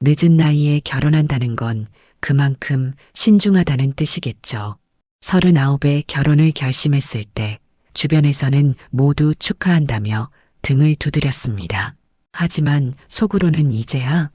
늦은 나이에 결혼한다는 건 그만큼 신중하다는 뜻이겠죠. 39에 결혼을 결심했을 때 주변에서는 모두 축하한다며 등을 두드렸습니다. 하지만 속으로는 이제야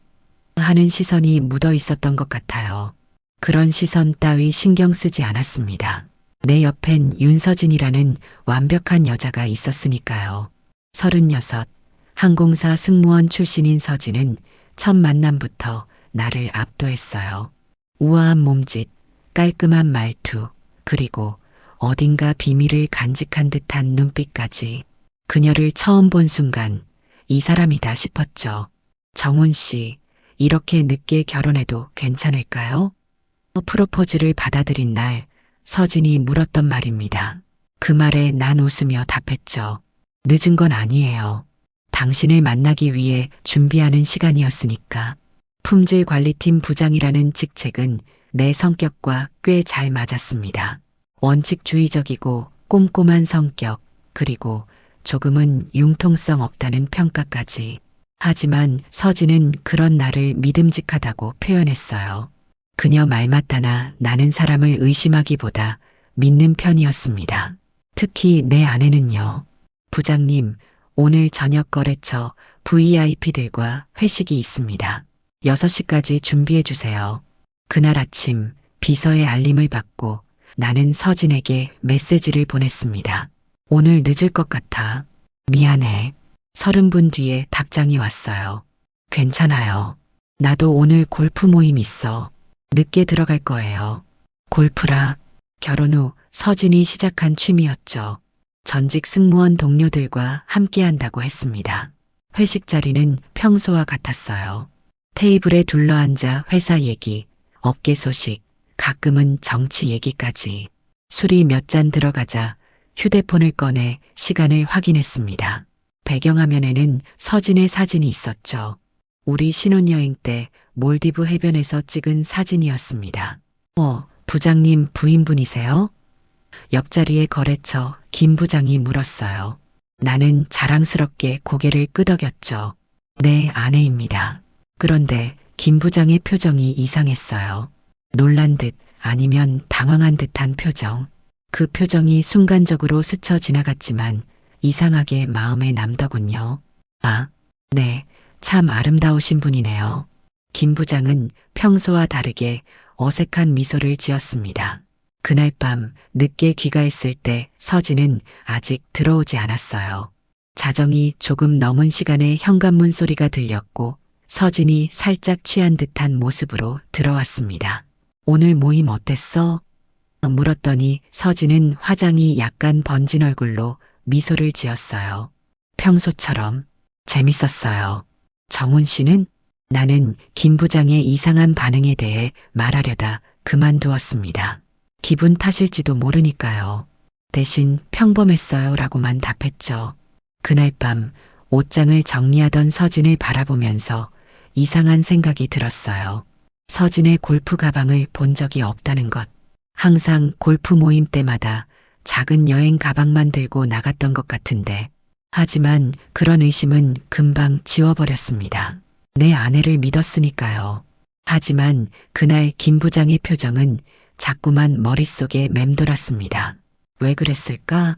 하는 시선이 묻어 있었던 것 같아요. 그런 시선 따위 신경 쓰지 않았습니다. 내 옆엔 윤서진이라는 완벽한 여자가 있었으니까요. 36, 항공사 승무원 출신인 서진은 첫 만남부터 나를 압도했어요. 우아한 몸짓, 깔끔한 말투, 그리고 어딘가 비밀을 간직한 듯한 눈빛까지. 그녀를 처음 본 순간 이 사람이다 싶었죠. 정훈 씨, 이렇게 늦게 결혼해도 괜찮을까요? 프로포즈를 받아들인 날 서진이 물었던 말입니다. 그 말에 난 웃으며 답했죠. 늦은 건 아니에요. 당신을 만나기 위해 준비하는 시간이었으니까. 품질관리팀 부장이라는 직책은 내 성격과 꽤 잘 맞았습니다. 원칙주의적이고 꼼꼼한 성격, 그리고 조금은 융통성 없다는 평가까지. 하지만 서진은 그런 나를 믿음직하다고 표현했어요. 그녀 말 맞다나 나는 사람을 의심하기보다 믿는 편이었습니다. 특히 내 아내는요. 부장님, 오늘 저녁 거래처 VIP들과 회식이 있습니다. 6시까지 준비해 주세요. 그날 아침 비서의 알림을 받고 나는 서진에게 메시지를 보냈습니다. 오늘 늦을 것 같아. 미안해. 30분 뒤에 답장이 왔어요. 괜찮아요. 나도 오늘 골프 모임 있어. 늦게 들어갈 거예요. 골프라. 결혼 후 서진이 시작한 취미였죠. 전직 승무원 동료들과 함께 한다고 했습니다. 회식 자리는 평소와 같았어요. 테이블에 둘러앉아 회사 얘기, 업계 소식, 가끔은 정치 얘기까지. 술이 몇 잔 들어가자 휴대폰을 꺼내 시간을 확인했습니다. 배경화면에는 서진의 사진이 있었죠. 우리 신혼여행 때 몰디브 해변에서 찍은 사진이었습니다. 부장님 부인분이세요? 옆자리의 거래처 김 부장이 물었어요. 나는 자랑스럽게 고개를 끄덕였죠. 네, 아내입니다. 그런데 김 부장의 표정이 이상했어요. 놀란 듯 아니면 당황한 듯한 표정. 그 표정이 순간적으로 스쳐 지나갔지만 이상하게 마음에 남더군요. 아, 네, 참 아름다우신 분이네요. 김 부장은 평소와 다르게 어색한 미소를 지었습니다. 그날 밤 늦게 귀가했을 때 서진은 아직 들어오지 않았어요. 자정이 조금 넘은 시간에 현관문 소리가 들렸고 서진이 살짝 취한 듯한 모습으로 들어왔습니다. 오늘 모임 어땠어? 물었더니 서진은 화장이 약간 번진 얼굴로 미소를 지었어요. 평소처럼. 재밌었어요. 정훈 씨는? 나는 김 부장의 이상한 반응에 대해 말하려다 그만두었습니다. 기분 탓일지도 모르니까요. 대신 평범했어요 라고만 답했죠. 그날 밤 옷장을 정리하던 서진을 바라보면서 이상한 생각이 들었어요. 서진의 골프 가방을 본 적이 없다는 것. 항상 골프 모임 때마다 작은 여행 가방만 들고 나갔던 것 같은데. 하지만 그런 의심은 금방 지워버렸습니다. 내 아내를 믿었으니까요. 하지만 그날 김 부장의 표정은 자꾸만 머릿속에 맴돌았습니다. 왜 그랬을까?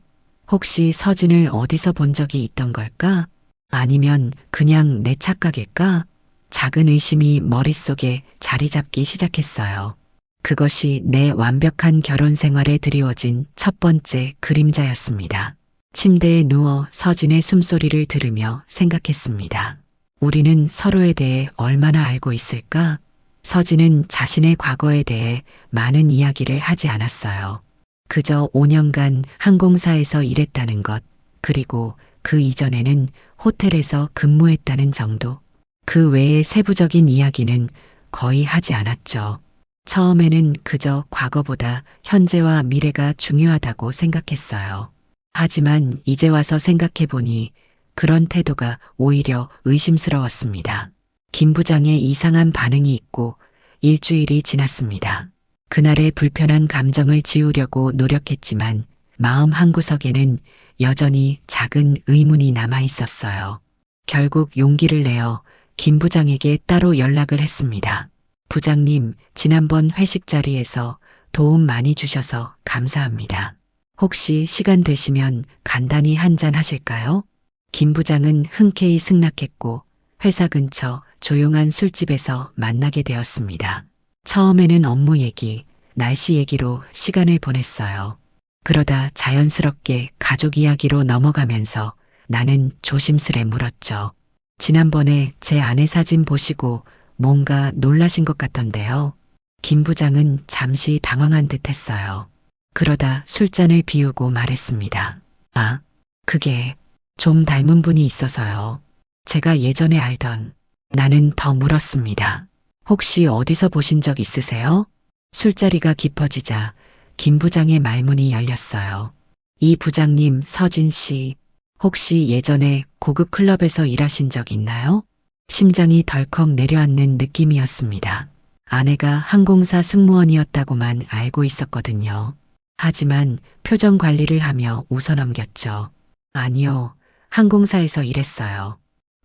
혹시 서진을 어디서 본 적이 있던 걸까? 아니면 그냥 내 착각일까? 작은 의심이 머릿속에 자리 잡기 시작했어요. 그것이 내 완벽한 결혼 생활에 드리워진 첫 번째 그림자였습니다. 침대에 누워 서진의 숨소리를 들으며 생각했습니다. 우리는 서로에 대해 얼마나 알고 있을까? 서진은 자신의 과거에 대해 많은 이야기를 하지 않았어요. 그저 5년간 항공사에서 일했다는 것, 그리고 그 이전에는 호텔에서 근무했다는 정도. 그 외의 세부적인 이야기는 거의 하지 않았죠. 처음에는 그저 과거보다 현재와 미래가 중요하다고 생각했어요. 하지만 이제 와서 생각해보니 그런 태도가 오히려 의심스러웠습니다. 김 부장의 이상한 반응이 있고 일주일이 지났습니다. 그날의 불편한 감정을 지우려고 노력했지만 마음 한구석에는 여전히 작은 의문이 남아 있었어요. 결국 용기를 내어 김 부장에게 따로 연락을 했습니다. 부장님, 지난번 회식 자리에서 도움 많이 주셔서 감사합니다. 혹시 시간 되시면 간단히 한잔 하실까요? 김 부장은 흔쾌히 승낙했고 회사 근처 조용한 술집에서 만나게 되었습니다. 처음에는 업무 얘기, 날씨 얘기로 시간을 보냈어요. 그러다 자연스럽게 가족 이야기로 넘어가면서 나는 조심스레 물었죠. 지난번에 제 아내 사진 보시고 뭔가 놀라신 것 같던데요. 김 부장은 잠시 당황한 듯 했어요. 그러다 술잔을 비우고 말했습니다. 아, 그게 좀 닮은 분이 있어서요. 제가 예전에 알던. 나는 더 물었습니다. 혹시 어디서 보신 적 있으세요? 술자리가 깊어지자 김 부장의 말문이 열렸어요. 이 부장님 서진 씨, 혹시 예전에 고급 클럽에서 일하신 적 있나요? 심장이 덜컥 내려앉는 느낌이었습니다. 아내가 항공사 승무원이었다고만 알고 있었거든요. 하지만 표정 관리를 하며 웃어넘겼죠. 아니요, 항공사에서 일했어요.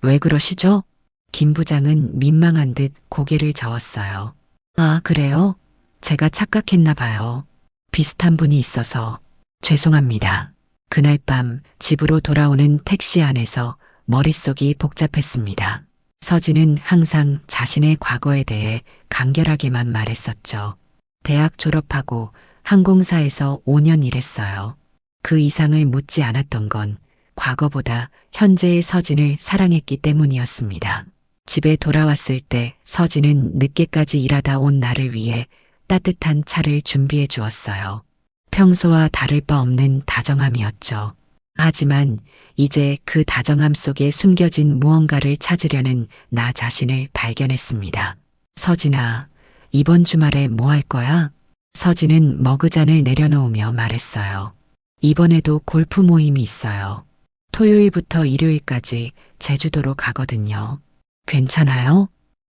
왜 그러시죠? 김 부장은 민망한 듯 고개를 저었어요. 아, 그래요? 제가 착각했나 봐요. 비슷한 분이 있어서 죄송합니다. 그날 밤 집으로 돌아오는 택시 안에서 머릿속이 복잡했습니다. 서진은 항상 자신의 과거에 대해 간결하게만 말했었죠. 대학 졸업하고 항공사에서 5년 일했어요. 그 이상을 묻지 않았던 건 과거보다 현재의 서진을 사랑했기 때문이었습니다. 집에 돌아왔을 때 서진은 늦게까지 일하다 온 나를 위해 따뜻한 차를 준비해 주었어요. 평소와 다를 바 없는 다정함이었죠. 하지만 이제 그 다정함 속에 숨겨진 무언가를 찾으려는 나 자신을 발견했습니다. 서진아, 이번 주말에 뭐 할 거야? 서진은 머그잔을 내려놓으며 말했어요. 이번에도 골프 모임이 있어요. 토요일부터 일요일까지 제주도로 가거든요. 괜찮아요?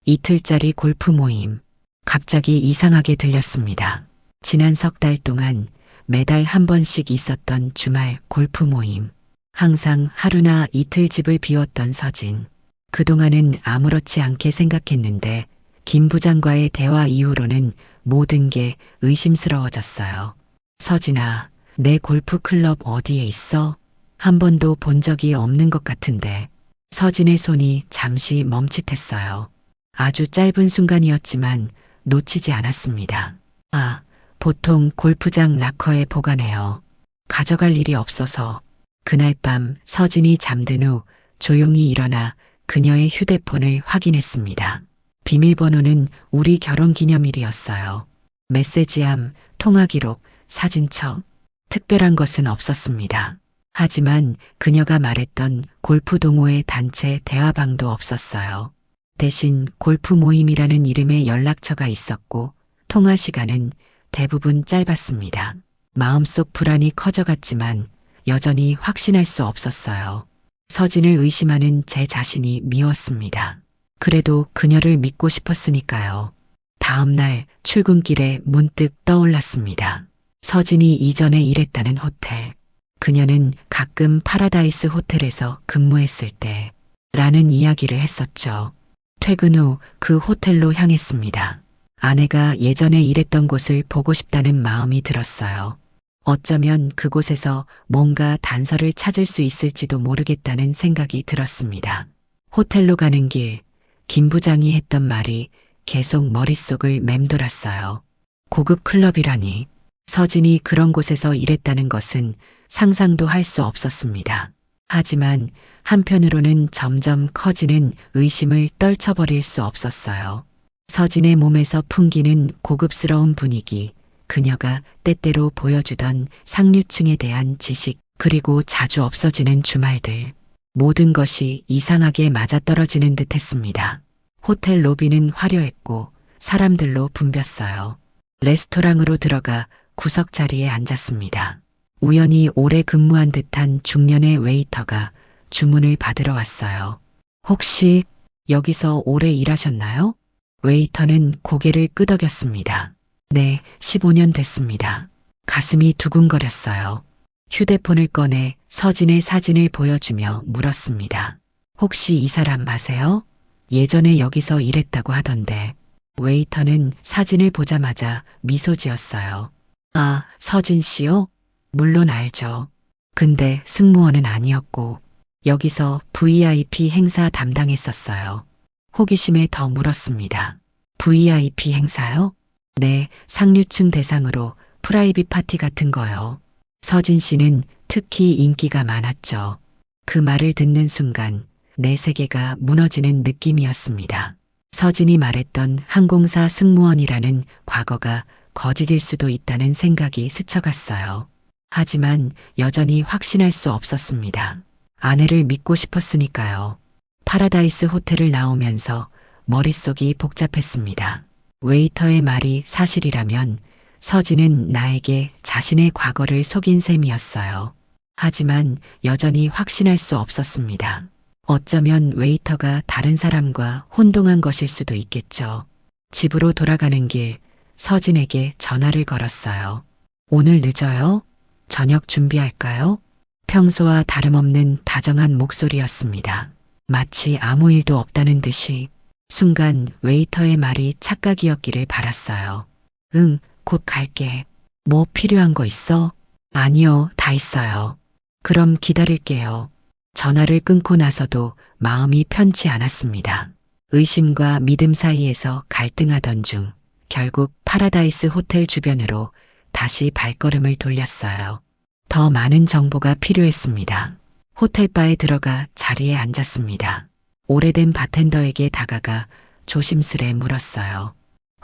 이틀짜리 골프 모임. 갑자기 이상하게 들렸습니다. 지난 석 달 동안 매달 한 번씩 있었던 주말 골프 모임. 항상 하루나 이틀 집을 비웠던 서진. 그동안은 아무렇지 않게 생각했는데 김 부장과의 대화 이후로는 모든 게 의심스러워졌어요. 서진아, 내 골프 클럽 어디에 있어? 한 번도 본 적이 없는 것 같은데. 서진의 손이 잠시 멈칫했어요. 아주 짧은 순간이었지만 놓치지 않았습니다. 아, 보통 골프장 락커에 보관해요. 가져갈 일이 없어서. 그날 밤 서진이 잠든 후 조용히 일어나 그녀의 휴대폰을 확인했습니다. 비밀번호는 우리 결혼 기념일이었어요. 메시지함, 통화 기록, 사진첩. 특별한 것은 없었습니다. 하지만 그녀가 말했던 골프 동호회 단체 대화방도 없었어요. 대신 골프 모임이라는 이름의 연락처가 있었고 통화 시간은 대부분 짧았습니다. 마음속 불안이 커져갔지만 여전히 확신할 수 없었어요. 서진을 의심하는 제 자신이 미웠습니다. 그래도 그녀를 믿고 싶었으니까요. 다음 날 출근길에 문득 떠올랐습니다. 서진이 이전에 일했다는 호텔. 그녀는 가끔 파라다이스 호텔에서 근무했을 때 라는 이야기를 했었죠. 퇴근 후 그 호텔로 향했습니다. 아내가 예전에 일했던 곳을 보고 싶다는 마음이 들었어요. 어쩌면 그곳에서 뭔가 단서를 찾을 수 있을지도 모르겠다는 생각이 들었습니다. 호텔로 가는 길, 김 부장이 했던 말이 계속 머릿속을 맴돌았어요. 고급 클럽이라니. 서진이 그런 곳에서 일했다는 것은 상상도 할 수 없었습니다. 하지만 한편으로는 점점 커지는 의심을 떨쳐버릴 수 없었어요. 서진의 몸에서 풍기는 고급스러운 분위기, 그녀가 때때로 보여주던 상류층에 대한 지식, 그리고 자주 없어지는 주말들. 모든 것이 이상하게 맞아떨어지는 듯 했습니다. 호텔 로비는 화려했고 사람들로 붐볐어요. 레스토랑으로 들어가 구석 자리에 앉았습니다. 우연히 오래 근무한 듯한 중년의 웨이터가 주문을 받으러 왔어요. 혹시 여기서 오래 일하셨나요? 웨이터는 고개를 끄덕였습니다. 네, 15년 됐습니다. 가슴이 두근거렸어요. 휴대폰을 꺼내 서진의 사진을 보여주며 물었습니다. 혹시 이 사람 아세요? 예전에 여기서 일했다고 하던데. 웨이터는 사진을 보자마자 미소 지었어요. 아, 서진 씨요? 물론 알죠. 근데 승무원은 아니었고 여기서 VIP 행사 담당했었어요. 호기심에 더 물었습니다. VIP 행사요? 네, 상류층 대상으로 프라이빗 파티 같은 거요. 서진 씨는 특히 인기가 많았죠. 그 말을 듣는 순간 내 세계가 무너지는 느낌이었습니다. 서진이 말했던 항공사 승무원이라는 과거가 거짓일 수도 있다는 생각이 스쳐갔어요. 하지만 여전히 확신할 수 없었습니다. 아내를 믿고 싶었으니까요. 파라다이스 호텔을 나오면서 머릿속이 복잡했습니다. 웨이터의 말이 사실이라면 서진은 나에게 자신의 과거를 속인 셈이었어요. 하지만 여전히 확신할 수 없었습니다. 어쩌면 웨이터가 다른 사람과 혼동한 것일 수도 있겠죠. 집으로 돌아가는 길 서진에게 전화를 걸었어요. 오늘 늦어요? 저녁 준비할까요? 평소와 다름없는 다정한 목소리였습니다. 마치 아무 일도 없다는 듯이 순간 웨이터의 말이 착각이었기를 바랐어요. 응, 곧 갈게. 뭐 필요한 거 있어? 아니요, 다 있어요. 그럼 기다릴게요. 전화를 끊고 나서도 마음이 편치 않았습니다. 의심과 믿음 사이에서 갈등하던 중 결국 파라다이스 호텔 주변으로 다시 발걸음을 돌렸어요. 더 많은 정보가 필요했습니다. 호텔바에 들어가 자리에 앉았습니다. 오래된 바텐더에게 다가가 조심스레 물었어요.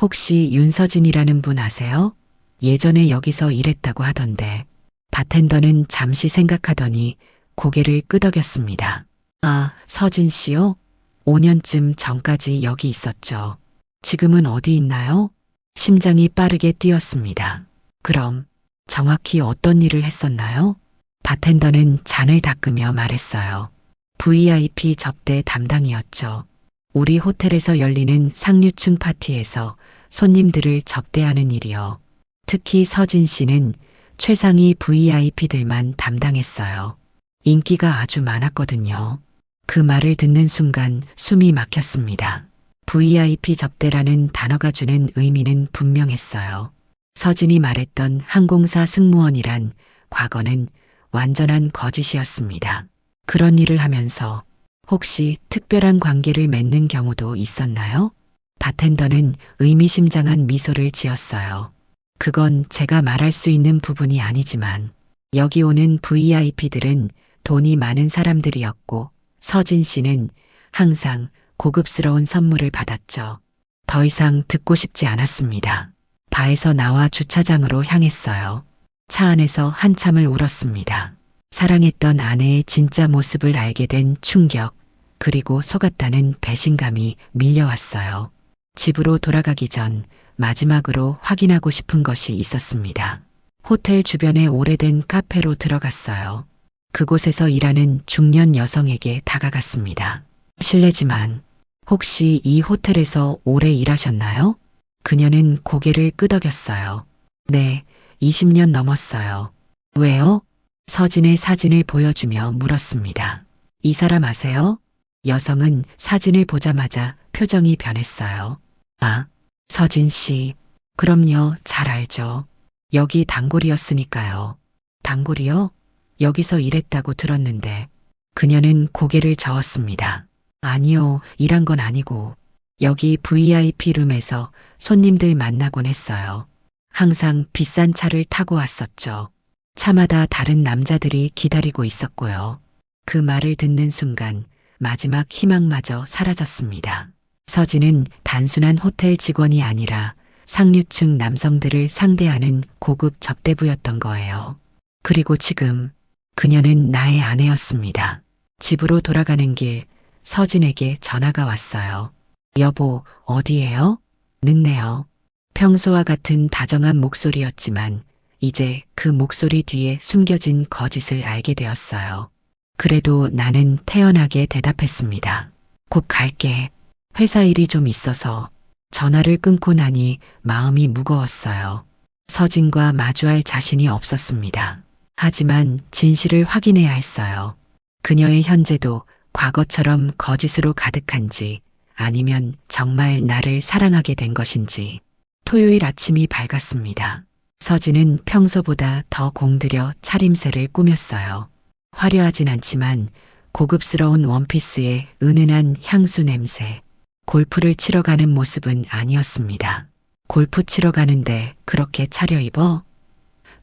혹시 윤서진이라는 분 아세요? 예전에 여기서 일했다고 하던데. 바텐더는 잠시 생각하더니 고개를 끄덕였습니다. 아, 서진 씨요? 5년쯤 전까지 여기 있었죠. 지금은 어디 있나요? 심장이 빠르게 뛰었습니다. 그럼 정확히 어떤 일을 했었나요? 바텐더는 잔을 닦으며 말했어요. VIP 접대 담당이었죠. 우리 호텔에서 열리는 상류층 파티에서 손님들을 접대하는 일이요. 특히 서진 씨는 최상위 VIP들만 담당했어요. 인기가 아주 많았거든요. 그 말을 듣는 순간 숨이 막혔습니다. VIP 접대라는 단어가 주는 의미는 분명했어요. 서진이 말했던 항공사 승무원이란 과거는 완전한 거짓이었습니다. 그런 일을 하면서 혹시 특별한 관계를 맺는 경우도 있었나요? 바텐더는 의미심장한 미소를 지었어요. 그건 제가 말할 수 있는 부분이 아니지만 여기 오는 VIP들은 돈이 많은 사람들이었고 서진 씨는 항상 고급스러운 선물을 받았죠. 더 이상 듣고 싶지 않았습니다. 바에서 나와 주차장으로 향했어요. 차 안에서 한참을 울었습니다. 사랑했던 아내의 진짜 모습을 알게 된 충격, 그리고 속았다는 배신감이 밀려왔어요. 집으로 돌아가기 전 마지막으로 확인하고 싶은 것이 있었습니다. 호텔 주변의 오래된 카페로 들어갔어요. 그곳에서 일하는 중년 여성에게 다가갔습니다. 실례지만 혹시 이 호텔에서 오래 일하셨나요? 그녀는 고개를 끄덕였어요. 네, 20년 넘었어요. 왜요? 서진의 사진을 보여주며 물었습니다. 이 사람 아세요? 여성은 사진을 보자마자 표정이 변했어요. 아, 서진 씨. 그럼요, 잘 알죠. 여기 단골이었으니까요. 단골이요? 여기서 일했다고 들었는데. 그녀는 고개를 저었습니다. 아니요, 일한 건 아니고 여기 VIP 룸에서 손님들 만나곤 했어요. 항상 비싼 차를 타고 왔었죠. 차마다 다른 남자들이 기다리고 있었고요. 그 말을 듣는 순간 마지막 희망마저 사라졌습니다. 서진은 단순한 호텔 직원이 아니라 상류층 남성들을 상대하는 고급 접대부였던 거예요. 그리고 지금 그녀는 나의 아내였습니다. 집으로 돌아가는 길 서진에게 전화가 왔어요. 여보, 어디에요? 늦네요. 평소와 같은 다정한 목소리였지만 이제 그 목소리 뒤에 숨겨진 거짓을 알게 되었어요. 그래도 나는 태연하게 대답했습니다. 곧 갈게. 회사 일이 좀 있어서. 전화를 끊고 나니 마음이 무거웠어요. 서진과 마주할 자신이 없었습니다. 하지만 진실을 확인해야 했어요. 그녀의 현재도 과거처럼 거짓으로 가득한지 아니면 정말 나를 사랑하게 된 것인지. 토요일 아침이 밝았습니다. 서진은 평소보다 더 공들여 차림새를 꾸몄어요. 화려하진 않지만 고급스러운 원피스에 은은한 향수 냄새. 골프를 치러 가는 모습은 아니었습니다. 골프 치러 가는데 그렇게 차려입어?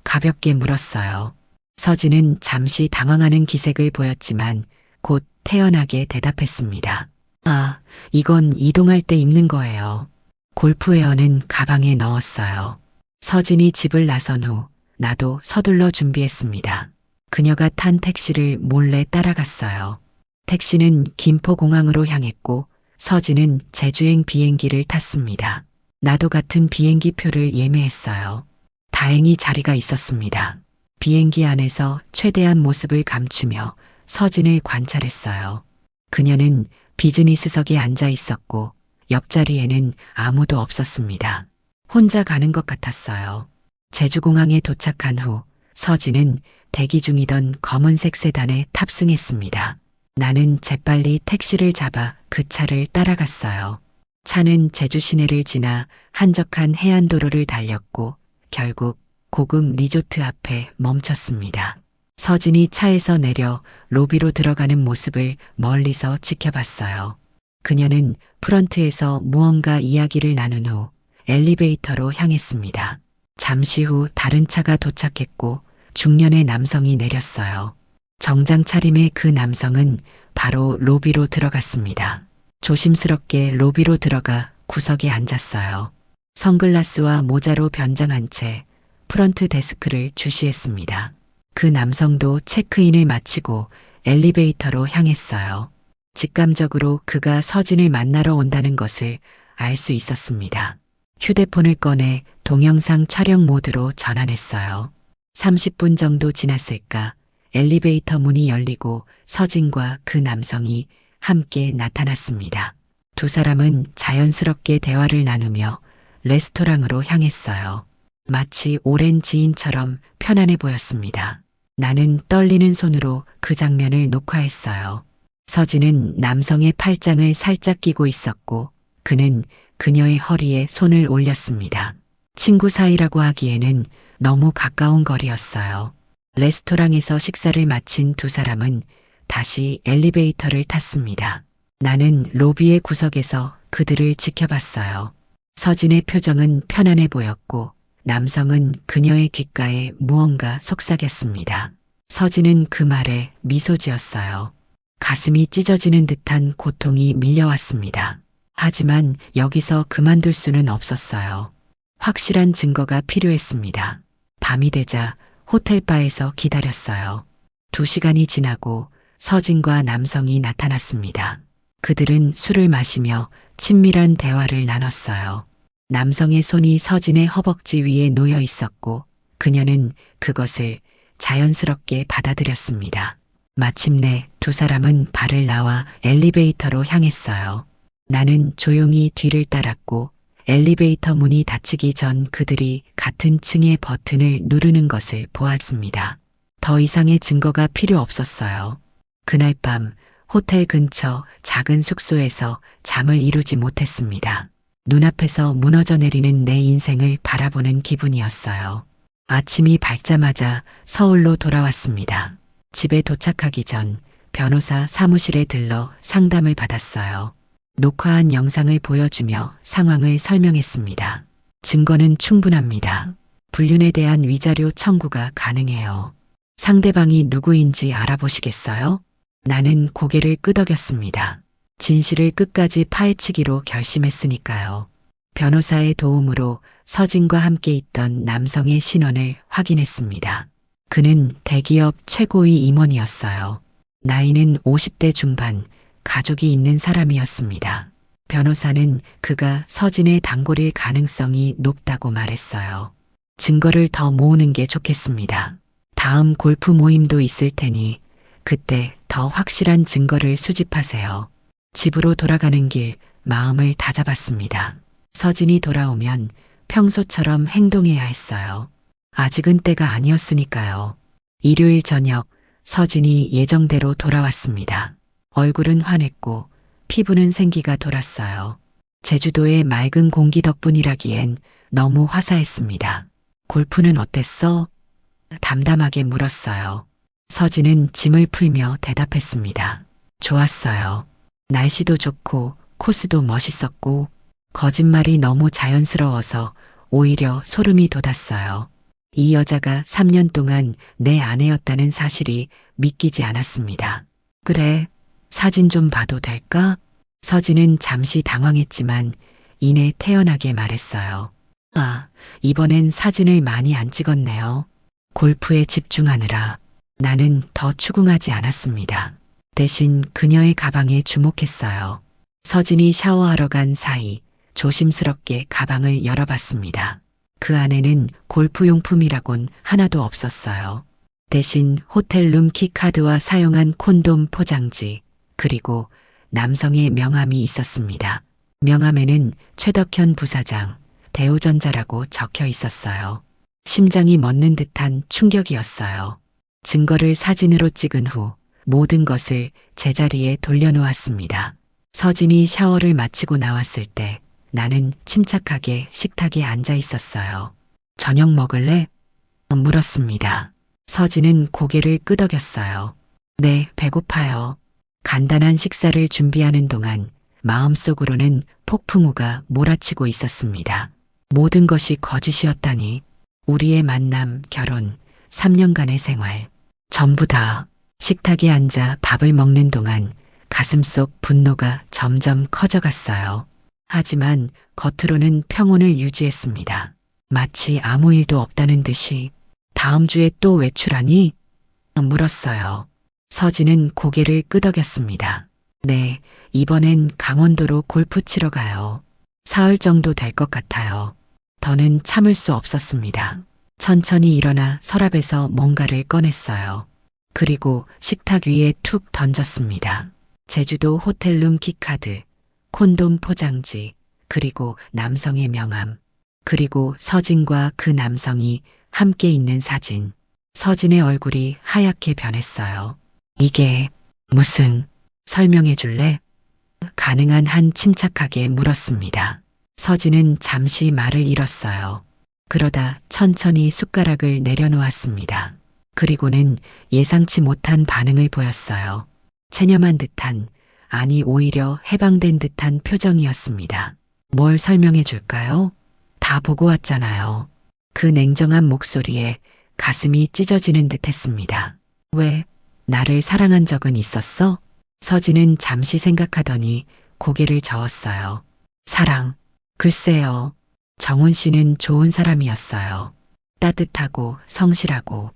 가볍게 물었어요. 서진은 잠시 당황하는 기색을 보였지만 곧 태연하게 대답했습니다. 아, 이건 이동할 때 입는 거예요. 골프웨어는 가방에 넣었어요. 서진이 집을 나선 후 나도 서둘러 준비했습니다. 그녀가 탄 택시를 몰래 따라갔어요. 택시는 김포공항으로 향했고 서진은 제주행 비행기를 탔습니다. 나도 같은 비행기 표를 예매했어요. 다행히 자리가 있었습니다. 비행기 안에서 최대한 모습을 감추며 서진을 관찰했어요. 그녀는 비즈니스석에 앉아 있었고 옆자리에는 아무도 없었습니다. 혼자 가는 것 같았어요. 제주공항에 도착한 후 서진은 대기 중이던 검은색 세단에 탑승했습니다. 나는 재빨리 택시를 잡아 그 차를 따라갔어요. 차는 제주 시내를 지나 한적한 해안도로를 달렸고 결국 고급 리조트 앞에 멈췄습니다. 서진이 차에서 내려 로비로 들어가는 모습을 멀리서 지켜봤어요. 그녀는 프런트에서 무언가 이야기를 나눈 후 엘리베이터로 향했습니다. 잠시 후 다른 차가 도착했고 중년의 남성이 내렸어요. 정장 차림의 그 남성은 바로 로비로 들어갔습니다. 조심스럽게 로비로 들어가 구석에 앉았어요. 선글라스와 모자로 변장한 채 프런트 데스크를 주시했습니다. 그 남성도 체크인을 마치고 엘리베이터로 향했어요. 직감적으로 그가 서진을 만나러 온다는 것을 알 수 있었습니다. 휴대폰을 꺼내 동영상 촬영 모드로 전환했어요. 30분 정도 지났을까 엘리베이터 문이 열리고 서진과 그 남성이 함께 나타났습니다. 두 사람은 자연스럽게 대화를 나누며 레스토랑으로 향했어요. 마치 오랜 지인처럼 편안해 보였습니다. 나는 떨리는 손으로 그 장면을 녹화했어요. 서진은 남성의 팔짱을 살짝 끼고 있었고 그는 그녀의 허리에 손을 올렸습니다. 친구 사이라고 하기에는 너무 가까운 거리였어요. 레스토랑에서 식사를 마친 두 사람은 다시 엘리베이터를 탔습니다. 나는 로비의 구석에서 그들을 지켜봤어요. 서진의 표정은 편안해 보였고 남성은 그녀의 귓가에 무언가 속삭였습니다. 서진은 그 말에 미소 지었어요. 가슴이 찢어지는 듯한 고통이 밀려왔습니다. 하지만 여기서 그만둘 수는 없었어요. 확실한 증거가 필요했습니다. 밤이 되자 호텔바에서 기다렸어요. 2시간이 지나고 서진과 남성이 나타났습니다. 그들은 술을 마시며 친밀한 대화를 나눴어요. 남성의 손이 서진의 허벅지 위에 놓여 있었고 그녀는 그것을 자연스럽게 받아들였습니다. 마침내 두 사람은 발을 나와 엘리베이터로 향했어요. 나는 조용히 뒤를 따랐고 엘리베이터 문이 닫히기 전 그들이 같은 층의 버튼을 누르는 것을 보았습니다. 더 이상의 증거가 필요 없었어요. 그날 밤 호텔 근처 작은 숙소에서 잠을 이루지 못했습니다. 눈앞에서 무너져 내리는 내 인생을 바라보는 기분이었어요. 아침이 밝자마자 서울로 돌아왔습니다. 집에 도착하기 전 변호사 사무실에 들러 상담을 받았어요. 녹화한 영상을 보여주며 상황을 설명했습니다. 증거는 충분합니다. 불륜에 대한 위자료 청구가 가능해요. 상대방이 누구인지 알아보시겠어요? 나는 고개를 끄덕였습니다. 진실을 끝까지 파헤치기로 결심했으니까요. 변호사의 도움으로 서진과 함께 있던 남성의 신원을 확인했습니다. 그는 대기업 최고위 임원이었어요. 나이는 50대 중반, 가족이 있는 사람이었습니다. 변호사는 그가 서진의 단골일 가능성이 높다고 말했어요. 증거를 더 모으는 게 좋겠습니다. 다음 골프 모임도 있을 테니 그때 더 확실한 증거를 수집하세요. 집으로 돌아가는 길 마음을 다잡았습니다. 서진이 돌아오면 평소처럼 행동해야 했어요. 아직은 때가 아니었으니까요. 일요일 저녁 서진이 예정대로 돌아왔습니다. 얼굴은 환했고 피부는 생기가 돌았어요. 제주도의 맑은 공기 덕분이라기엔 너무 화사했습니다. 골프는 어땠어? 담담하게 물었어요. 서진은 짐을 풀며 대답했습니다. 좋았어요. 날씨도 좋고 코스도 멋있었고 거짓말이 너무 자연스러워서 오히려 소름이 돋았어요. 이 여자가 3년 동안 내 아내였다는 사실이 믿기지 않았습니다. 그래, 사진 좀 봐도 될까? 서진은 잠시 당황했지만 이내 태연하게 말했어요. 아, 이번엔 사진을 많이 안 찍었네요. 골프에 집중하느라 나는 더 추궁하지 않았습니다. 대신 그녀의 가방에 주목했어요. 서진이 샤워하러 간 사이 조심스럽게 가방을 열어봤습니다. 그 안에는 골프용품이라곤 하나도 없었어요. 대신 호텔룸 키카드와 사용한 콘돔 포장지, 그리고 남성의 명함이 있었습니다. 명함에는 최덕현 부사장, 대우전자라고 적혀 있었어요. 심장이 멎는 듯한 충격이었어요. 증거를 사진으로 찍은 후 모든 것을 제자리에 돌려놓았습니다. 서진이 샤워를 마치고 나왔을 때 나는 침착하게 식탁에 앉아 있었어요. 저녁 먹을래? 물었습니다. 서진은 고개를 끄덕였어요. 네, 배고파요. 간단한 식사를 준비하는 동안 마음속으로는 폭풍우가 몰아치고 있었습니다. 모든 것이 거짓이었다니. 우리의 만남, 결혼, 3년간의 생활, 전부 다. 식탁에 앉아 밥을 먹는 동안 가슴속 분노가 점점 커져갔어요. 하지만 겉으로는 평온을 유지했습니다. 마치 아무 일도 없다는 듯이. 다음 주에 또 외출하니? 물었어요. 서진은 고개를 끄덕였습니다. 네, 이번엔 강원도로 골프 치러 가요. 사흘 정도 될 것 같아요. 더는 참을 수 없었습니다. 천천히 일어나 서랍에서 뭔가를 꺼냈어요. 그리고 식탁 위에 툭 던졌습니다. 제주도 호텔룸 키카드, 콘돔 포장지, 그리고 남성의 명함, 그리고 서진과 그 남성이 함께 있는 사진. 서진의 얼굴이 하얗게 변했어요. 이게 무슨, 설명해 줄래? 가능한 한 침착하게 물었습니다. 서진은 잠시 말을 잃었어요. 그러다 천천히 숟가락을 내려놓았습니다. 그리고는 예상치 못한 반응을 보였어요. 체념한 듯한, 아니 오히려 해방된 듯한 표정이었습니다. 뭘 설명해 줄까요? 다 보고 왔잖아요. 그 냉정한 목소리에 가슴이 찢어지는 듯 했습니다. 왜, 나를 사랑한 적은 있었어? 서진은 잠시 생각하더니 고개를 저었어요. 사랑, 글쎄요. 정훈 씨는 좋은 사람이었어요. 따뜻하고 성실하고.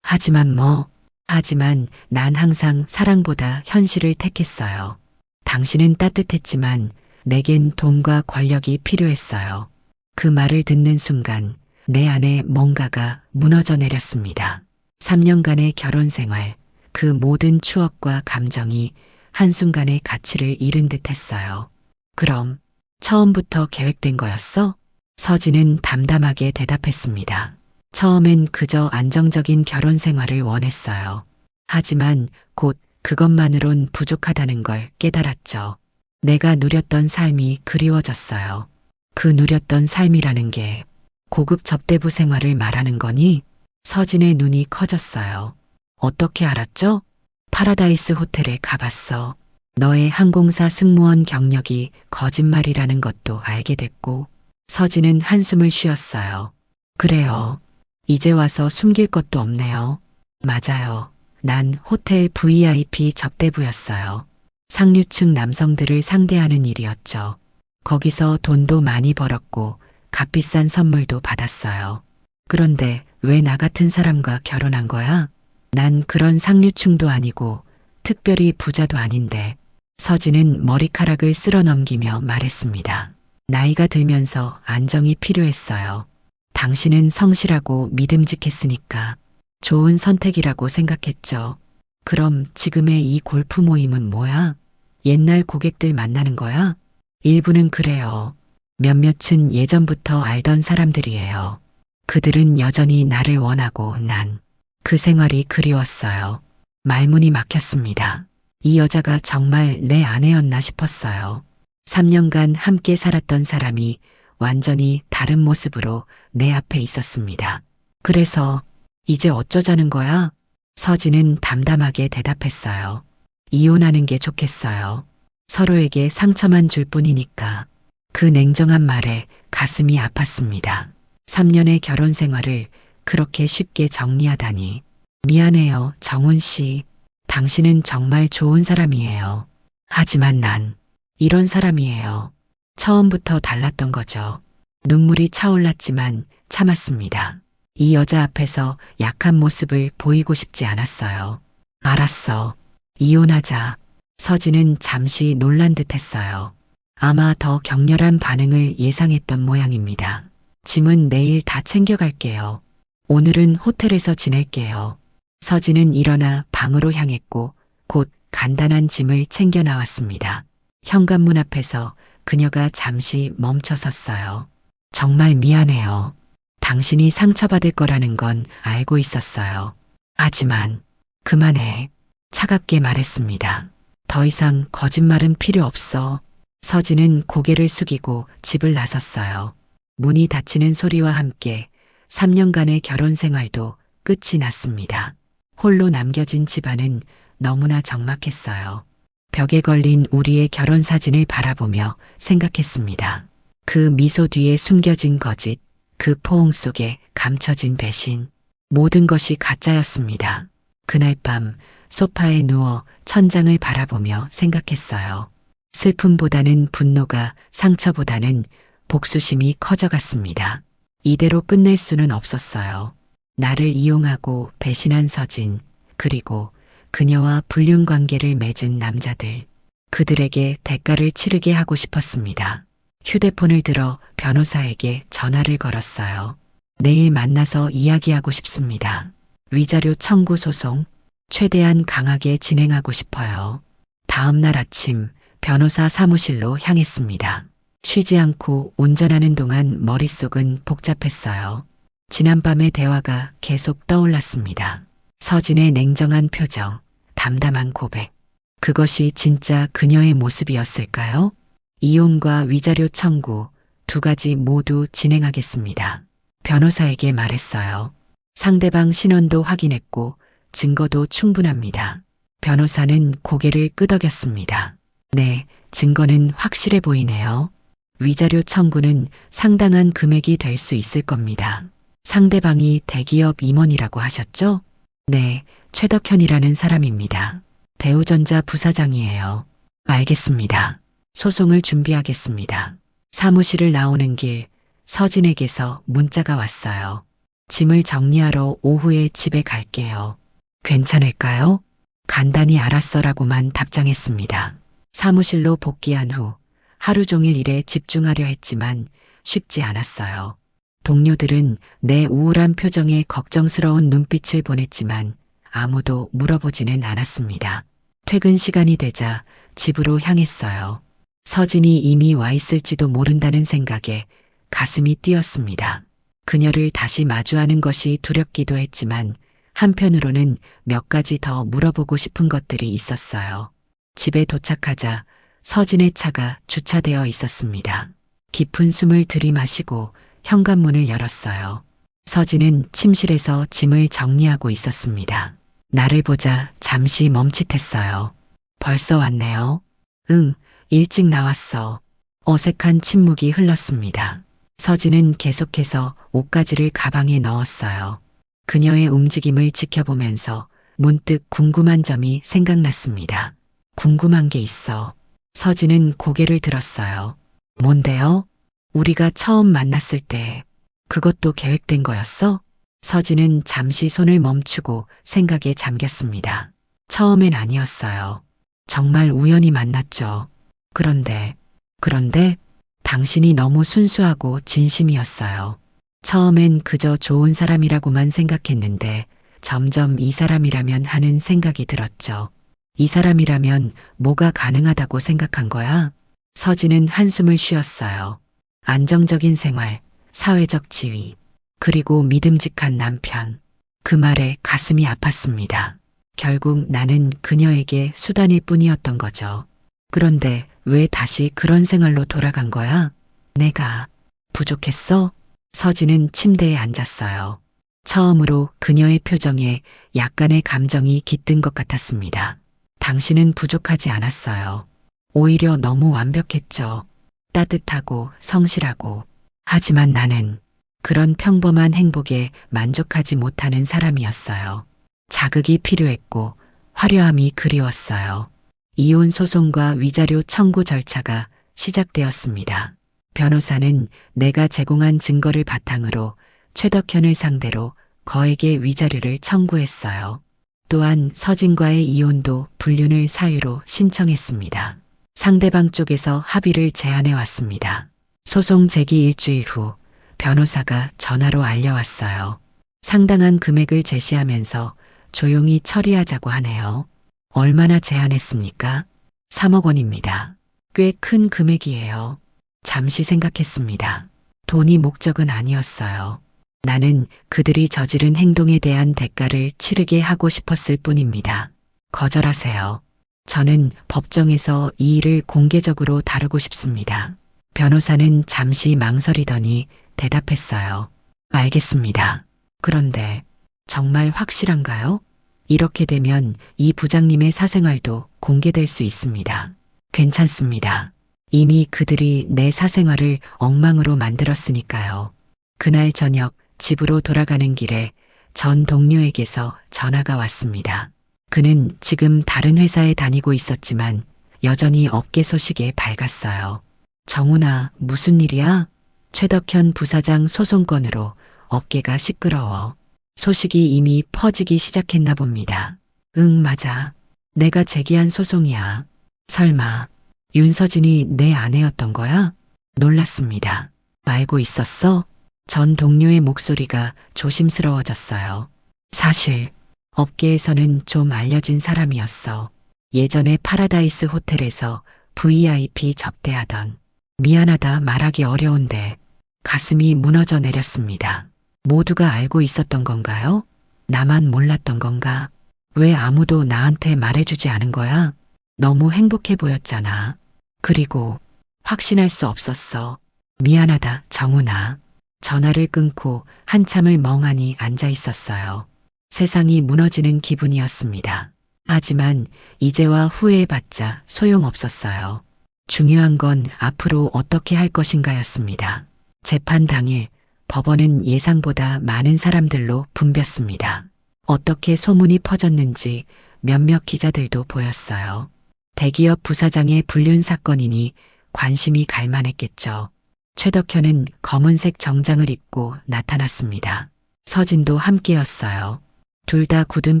하지만 뭐. 하지만 난 항상 사랑보다 현실을 택했어요. 당신은 따뜻했지만 내겐 돈과 권력이 필요했어요. 그 말을 듣는 순간 내 안에 뭔가가 무너져 내렸습니다. 3년간의 결혼 생활, 그 모든 추억과 감정이 한순간에 가치를 잃은 듯 했어요. 그럼 처음부터 계획된 거였어? 서진은 담담하게 대답했습니다. 처음엔 그저 안정적인 결혼 생활을 원했어요. 하지만 곧 그것만으론 부족하다는 걸 깨달았죠. 내가 누렸던 삶이 그리워졌어요. 그 누렸던 삶이라는 게 고급 접대부 생활을 말하는 거니? 서진의 눈이 커졌어요. 어떻게 알았죠? 파라다이스 호텔에 가봤어. 너의 항공사 승무원 경력이 거짓말이라는 것도 알게 됐고. 서진은 한숨을 쉬었어요. 그래요. 이제 와서 숨길 것도 없네요. 맞아요. 난 호텔 VIP 접대부였어요. 상류층 남성들을 상대하는 일이었죠. 거기서 돈도 많이 벌었고 값비싼 선물도 받았어요. 그런데 왜 나 같은 사람과 결혼한 거야? 난 그런 상류층도 아니고 특별히 부자도 아닌데. 서진은 머리카락을 쓸어 넘기며 말했습니다. 나이가 들면서 안정이 필요했어요. 당신은 성실하고 믿음직했으니까 좋은 선택이라고 생각했죠. 그럼 지금의 이 골프 모임은 뭐야? 옛날 고객들 만나는 거야? 일부는 그래요. 몇몇은 예전부터 알던 사람들이에요. 그들은 여전히 나를 원하고 난 그 생활이 그리웠어요. 말문이 막혔습니다. 이 여자가 정말 내 아내였나 싶었어요. 3년간 함께 살았던 사람이 완전히 다른 모습으로 내 앞에 있었습니다. 그래서 이제 어쩌자는 거야? 서진은 담담하게 대답했어요. 이혼하는 게 좋겠어요. 서로에게 상처만 줄 뿐이니까. 그 냉정한 말에 가슴이 아팠습니다. 3년의 결혼 생활을 그렇게 쉽게 정리하다니. 미안해요, 정훈 씨. 당신은 정말 좋은 사람이에요. 하지만 난 이런 사람이에요. 처음부터 달랐던 거죠. 눈물이 차올랐지만 참았습니다. 이 여자 앞에서 약한 모습을 보이고 싶지 않았어요. 알았어. 이혼하자. 서진은 잠시 놀란 듯 했어요. 아마 더 격렬한 반응을 예상했던 모양입니다. 짐은 내일 다 챙겨갈게요. 오늘은 호텔에서 지낼게요. 서진은 일어나 방으로 향했고 곧 간단한 짐을 챙겨 나왔습니다. 현관문 앞에서 그녀가 잠시 멈춰 섰어요. 정말 미안해요. 당신이 상처받을 거라는 건 알고 있었어요. 하지만 그만해. 차갑게 말했습니다. 더 이상 거짓말은 필요 없어. 서진은 고개를 숙이고 집을 나섰어요. 문이 닫히는 소리와 함께 3년간의 결혼 생활도 끝이 났습니다. 홀로 남겨진 집안은 너무나 적막했어요. 벽에 걸린 우리의 결혼 사진을 바라보며 생각했습니다. 그 미소 뒤에 숨겨진 거짓, 그 포옹 속에 감춰진 배신, 모든 것이 가짜였습니다. 그날 밤 소파에 누워 천장을 바라보며 생각했어요. 슬픔보다는 분노가, 상처보다는 복수심이 커져갔습니다. 이대로 끝낼 수는 없었어요. 나를 이용하고 배신한 서진, 그리고 그녀와 불륜 관계를 맺은 남자들, 그들에게 대가를 치르게 하고 싶었습니다. 휴대폰을 들어 변호사에게 전화를 걸었어요. 내일 만나서 이야기하고 싶습니다. 위자료 청구 소송, 최대한 강하게 진행하고 싶어요. 다음 날 아침 변호사 사무실로 향했습니다. 쉬지 않고 운전하는 동안 머릿속은 복잡했어요. 지난밤의 대화가 계속 떠올랐습니다. 서진의 냉정한 표정, 담담한 고백. 그것이 진짜 그녀의 모습이었을까요? 이혼과 위자료 청구 두 가지 모두 진행하겠습니다. 변호사에게 말했어요. 상대방 신원도 확인했고 증거도 충분합니다. 변호사는 고개를 끄덕였습니다. 네, 증거는 확실해 보이네요. 위자료 청구는 상당한 금액이 될 수 있을 겁니다. 상대방이 대기업 임원이라고 하셨죠? 네, 최덕현이라는 사람입니다. 대우전자 부사장이에요. 알겠습니다. 소송을 준비하겠습니다. 사무실을 나오는 길 서진에게서 문자가 왔어요. 짐을 정리하러 오후에 집에 갈게요. 괜찮을까요? 간단히 알았어라고만 답장했습니다. 사무실로 복귀한 후 하루 종일 일에 집중하려 했지만 쉽지 않았어요. 동료들은 내 우울한 표정에 걱정스러운 눈빛을 보냈지만 아무도 물어보지는 않았습니다. 퇴근 시간이 되자 집으로 향했어요. 서진이 이미 와 있을지도 모른다는 생각에 가슴이 뛰었습니다. 그녀를 다시 마주하는 것이 두렵기도 했지만 한편으로는 몇 가지 더 물어보고 싶은 것들이 있었어요. 집에 도착하자 서진의 차가 주차되어 있었습니다. 깊은 숨을 들이마시고 현관문을 열었어요. 서진은 침실에서 짐을 정리하고 있었습니다. 나를 보자 잠시 멈칫했어요. 벌써 왔네요. 응, 일찍 나왔어. 어색한 침묵이 흘렀습니다. 서진은 계속해서 옷가지를 가방에 넣었어요. 그녀의 움직임을 지켜보면서 문득 궁금한 점이 생각났습니다. 궁금한 게 있어. 서진은 고개를 들었어요. 뭔데요? 우리가 처음 만났을 때 그것도 계획된 거였어? 서진은 잠시 손을 멈추고 생각에 잠겼습니다. 처음엔 아니었어요. 정말 우연히 만났죠. 그런데 당신이 너무 순수하고 진심이었어요. 처음엔 그저 좋은 사람이라고만 생각했는데 점점 이 사람이라면 하는 생각이 들었죠. 이 사람이라면 뭐가 가능하다고 생각한 거야? 서진은 한숨을 쉬었어요. 안정적인 생활, 사회적 지위, 그리고 믿음직한 남편. 그 말에 가슴이 아팠습니다. 결국 나는 그녀에게 수단일 뿐이었던 거죠. 그런데 왜 다시 그런 생활로 돌아간 거야? 내가 부족했어? 서진은 침대에 앉았어요. 처음으로 그녀의 표정에 약간의 감정이 깃든 것 같았습니다. 당신은 부족하지 않았어요. 오히려 너무 완벽했죠. 따뜻하고 성실하고. 하지만 나는 그런 평범한 행복에 만족하지 못하는 사람이었어요. 자극이 필요했고 화려함이 그리웠어요. 이혼 소송과 위자료 청구 절차가 시작되었습니다. 변호사는 내가 제공한 증거를 바탕으로 최덕현을 상대로 거액의 위자료를 청구했어요. 또한 서진과의 이혼도 불륜을 사유로 신청했습니다. 상대방 쪽에서 합의를 제안해 왔습니다. 소송 제기 일주일 후 변호사가 전화로 알려왔어요. 상당한 금액을 제시하면서 조용히 처리하자고 하네요. 얼마나 제안했습니까? 3억 원입니다. 꽤 큰 금액이에요. 잠시 생각했습니다. 돈이 목적은 아니었어요. 나는 그들이 저지른 행동에 대한 대가를 치르게 하고 싶었을 뿐입니다. 거절하세요. 저는 법정에서 이 일을 공개적으로 다루고 싶습니다. 변호사는 잠시 망설이더니 대답했어요. 알겠습니다. 그런데 정말 확실한가요? 이렇게 되면 이 부장님의 사생활도 공개될 수 있습니다. 괜찮습니다. 이미 그들이 내 사생활을 엉망으로 만들었으니까요. 그날 저녁 집으로 돌아가는 길에 전 동료에게서 전화가 왔습니다. 그는 지금 다른 회사에 다니고 있었지만 여전히 업계 소식에 밝았어요. 정훈아, 무슨 일이야? 최덕현 부사장 소송건으로 업계가 시끄러워. 소식이 이미 퍼지기 시작했나 봅니다. 응, 맞아. 내가 제기한 소송이야. 설마 윤서진이 내 아내였던 거야? 놀랐습니다. 알고 있었어? 전 동료의 목소리가 조심스러워졌어요. 사실 업계에서는 좀 알려진 사람이었어. 예전에 파라다이스 호텔에서 VIP 접대하던. 미안하다 말하기 어려운데 가슴이 무너져 내렸습니다. 모두가 알고 있었던 건가요? 나만 몰랐던 건가? 왜 아무도 나한테 말해주지 않은 거야? 너무 행복해 보였잖아. 그리고 확신할 수 없었어. 미안하다, 정훈아. 전화를 끊고 한참을 멍하니 앉아 있었어요. 세상이 무너지는 기분이었습니다. 하지만 이제와 후회해봤자 소용없었어요. 중요한 건 앞으로 어떻게 할 것인가였습니다. 재판 당일 법원은 예상보다 많은 사람들로 붐볐습니다. 어떻게 소문이 퍼졌는지 몇몇 기자들도 보였어요. 대기업 부사장의 불륜 사건이니 관심이 갈 만했겠죠. 최덕현은 검은색 정장을 입고 나타났습니다. 서진도 함께였어요. 둘 다 굳은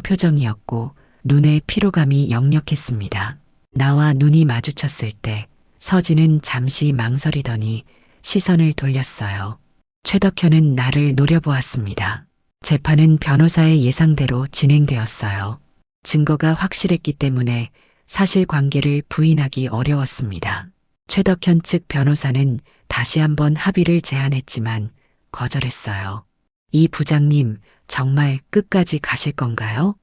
표정이었고 눈에 피로감이 역력했습니다. 나와 눈이 마주쳤을 때 서진은 잠시 망설이더니 시선을 돌렸어요. 최덕현은 나를 노려보았습니다. 재판은 변호사의 예상대로 진행되었어요. 증거가 확실했기 때문에 사실관계를 부인하기 어려웠습니다. 최덕현 측 변호사는 다시 한번 합의를 제안했지만 거절했어요. 이 부장님 정말 끝까지 가실 건가요?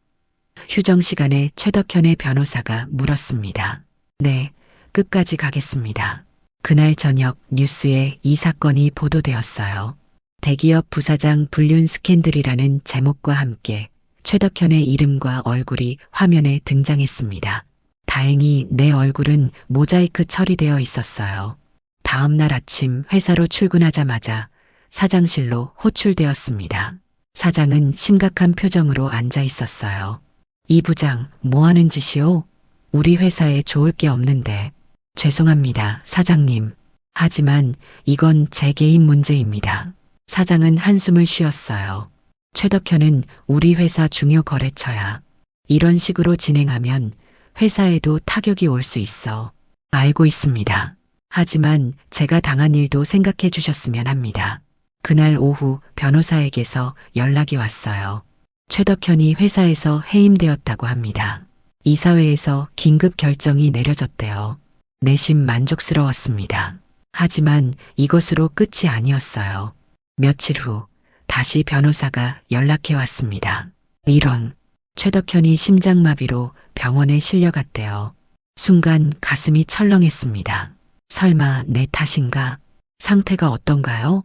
휴정 시간에 최덕현의 변호사가 물었습니다. 네, 끝까지 가겠습니다. 그날 저녁 뉴스에 이 사건이 보도되었어요. 대기업 부사장 불륜 스캔들이라는 제목과 함께 최덕현의 이름과 얼굴이 화면에 등장했습니다. 다행히 내 얼굴은 모자이크 처리되어 있었어요. 다음 날 아침 회사로 출근하자마자 사장실로 호출되었습니다. 사장은 심각한 표정으로 앉아 있었어요. 이 부장, 뭐 하는 짓이오? 우리 회사에 좋을 게 없는데. 죄송합니다, 사장님. 하지만 이건 제 개인 문제입니다. 사장은 한숨을 쉬었어요. 최덕현은 우리 회사 중요 거래처야. 이런 식으로 진행하면 회사에도 타격이 올 수 있어. 알고 있습니다. 하지만 제가 당한 일도 생각해 주셨으면 합니다. 그날 오후 변호사에게서 연락이 왔어요. 최덕현이 회사에서 해임되었다고 합니다. 이사회에서 긴급 결정이 내려졌대요. 내심 만족스러웠습니다. 하지만 이것으로 끝이 아니었어요. 며칠 후 다시 변호사가 연락해 왔습니다. 이런, 최덕현이 심장마비로 병원에 실려갔대요. 순간 가슴이 철렁했습니다. 설마 내 탓인가? 상태가 어떤가요?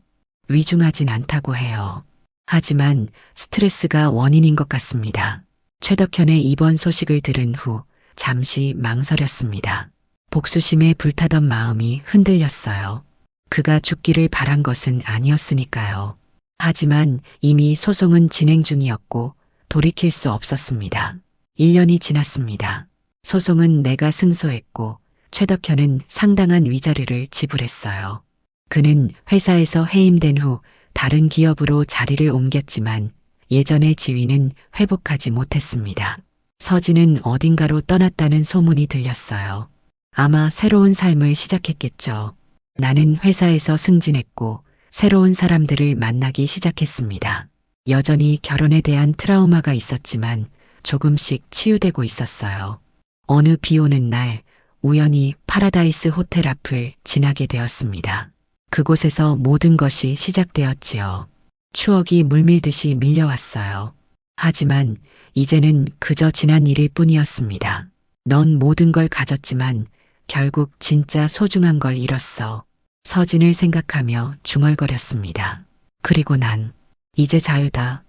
위중하진 않다고 해요. 하지만 스트레스가 원인인 것 같습니다. 최덕현의 입원 소식을 들은 후 잠시 망설였습니다. 복수심에 불타던 마음이 흔들렸어요. 그가 죽기를 바란 것은 아니었으니까요. 하지만 이미 소송은 진행 중이었고 돌이킬 수 없었습니다. 1년이 지났습니다. 소송은 내가 승소했고 최덕현은 상당한 위자료를 지불했어요. 그는 회사에서 해임된 후 다른 기업으로 자리를 옮겼지만 예전의 지위는 회복하지 못했습니다. 서진은 어딘가로 떠났다는 소문이 들렸어요. 아마 새로운 삶을 시작했겠죠. 나는 회사에서 승진했고 새로운 사람들을 만나기 시작했습니다. 여전히 결혼에 대한 트라우마가 있었지만 조금씩 치유되고 있었어요. 어느 비 오는 날 우연히 파라다이스 호텔 앞을 지나게 되었습니다. 그곳에서 모든 것이 시작되었지요. 추억이 물밀듯이 밀려왔어요. 하지만 이제는 그저 지난 일일 뿐이었습니다. 넌 모든 걸 가졌지만 결국 진짜 소중한 걸 잃었어. 서진을 생각하며 중얼거렸습니다. 그리고 난 이제 자유다.